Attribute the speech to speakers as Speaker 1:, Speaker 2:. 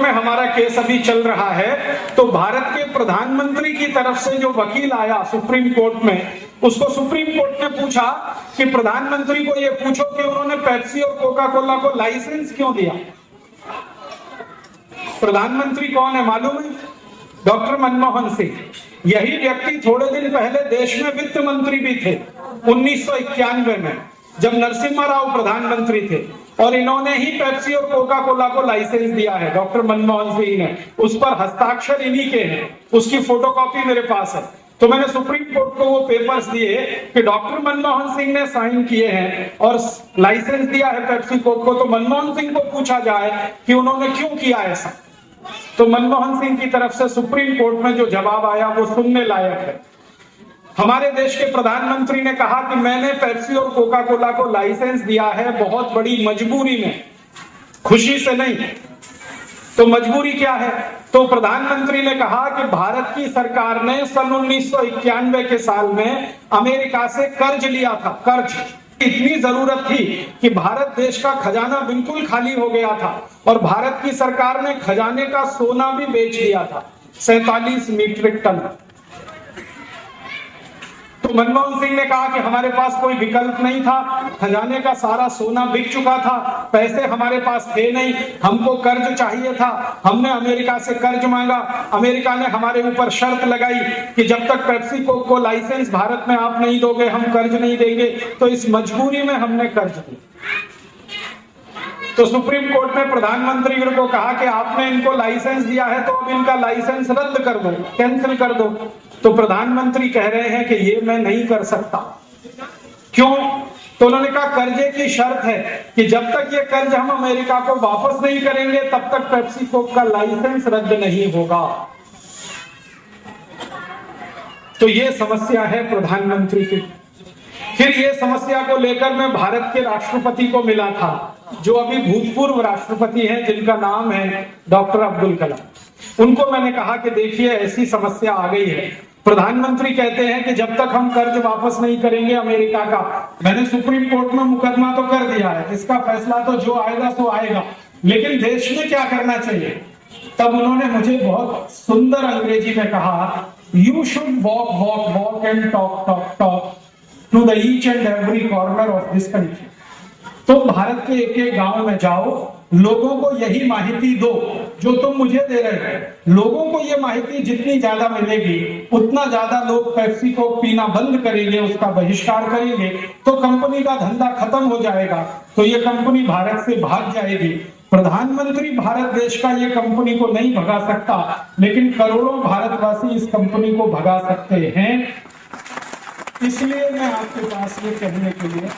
Speaker 1: में हमारा केस अभी चल रहा है, तो भारत के प्रधानमंत्री की तरफ से जो वकील आया सुप्रीम कोर्ट में, उसको सुप्रीम कोर्ट ने पूछा कि प्रधानमंत्री को ये पूछो कि उन्होंने पेप्सी और कोका कोला को लाइसेंस क्यों दिया। प्रधानमंत्री कौन है मालूम है? डॉक्टर मनमोहन सिंह। यही व्यक्ति थोड़े दिन पहले देश में वित्त मंत्री भी थे 1991 में, जब नरसिम्हा राव प्रधानमंत्री थे, और इन्होंने ही पेप्सी और कोका कोला को लाइसेंस दिया है, डॉक्टर मनमोहन सिंह ने। उस पर हस्ताक्षर इन्हीं के हैं, उसकी फोटोकॉपी मेरे पास है। तो मैंने सुप्रीम कोर्ट को वो पेपर्स दिए कि डॉक्टर मनमोहन सिंह ने साइन किए हैं और लाइसेंस दिया है पेप्सी कोक को, तो मनमोहन सिंह को पूछा जाए कि उन्होंने क्यों किया ऐसा। तो मनमोहन सिंह की तरफ से सुप्रीम कोर्ट में जो जवाब आया वो सुनने लायक है। हमारे देश के प्रधानमंत्री ने कहा कि मैंने पेप्सी और कोका कोला को लाइसेंस दिया है बहुत बड़ी मजबूरी में, खुशी से नहीं। तो मजबूरी क्या है? तो प्रधानमंत्री ने कहा कि भारत की सरकार ने सन 1991 के साल में अमेरिका से कर्ज लिया था। कर्ज इतनी जरूरत थी कि भारत देश का खजाना बिल्कुल खाली हो गया था, और भारत की सरकार ने खजाने का सोना भी बेच दिया था 47 मीट्रिक टन। तो मनमोहन सिंह ने कहा कि हमारे पास कोई विकल्प नहीं था, खजाने का सारा सोना बिक चुका था, पैसे हमारे पास थे नहीं, हमको कर्ज चाहिए था, हमने अमेरिका से कर्ज मांगा। अमेरिका ने हमारे ऊपर शर्त लगाई कि जब तक पेप्सी कोक को लाइसेंस भारत में आप नहीं दोगे हम कर्ज नहीं देंगे। तो इस मजबूरी में हमने कर्ज दिया। तो सुप्रीम कोर्ट ने प्रधानमंत्री को कहा कि आपने इनको लाइसेंस दिया है तो अब इनका लाइसेंस रद्द कर दो, कैंसिल कर दो। तो प्रधानमंत्री कह रहे हैं कि ये मैं नहीं कर सकता। क्यों? तो उन्होंने कहा कर्जे की शर्त है कि जब तक ये कर्ज हम अमेरिका को वापस नहीं करेंगे तब तक पेप्सी कोक का लाइसेंस रद्द नहीं होगा। तो ये समस्या है प्रधानमंत्री की। फिर ये समस्या को लेकर मैं भारत के राष्ट्रपति को मिला था, जो अभी भूतपूर्व राष्ट्रपति हैं, जिनका नाम है डॉक्टर अब्दुल कलाम। उनको मैंने कहा कि देखिए ऐसी समस्या आ गई है, प्रधानमंत्री कहते हैं कि जब तक हम कर्ज वापस नहीं करेंगे अमेरिका का, मैंने सुप्रीम कोर्ट में मुकदमा तो कर दिया है, इसका फैसला तो जो आएगा सो आएगा, लेकिन देश में क्या करना चाहिए। तब उन्होंने मुझे बहुत सुंदर अंग्रेजी में कहा, you should walk walk walk and talk talk talk to the each and every corner of this country. तो भारत के एक एक गांव में जाओ, लोगों को यही माहिती दो जो तुम मुझे दे रहे हो। लोगों को ये माहिती जितनी ज्यादा मिलेगी उतना ज्यादा लोग पेप्सी को पीना बंद करेंगे, उसका बहिष्कार करेंगे, तो कंपनी का धंधा खत्म हो जाएगा, तो ये कंपनी भारत से भाग जाएगी। प्रधानमंत्री भारत देश का ये कंपनी को नहीं भगा सकता, लेकिन करोड़ों भारतवासी इस कंपनी को भगा सकते हैं। इसलिए मैं आपके पास ये कहने के लिए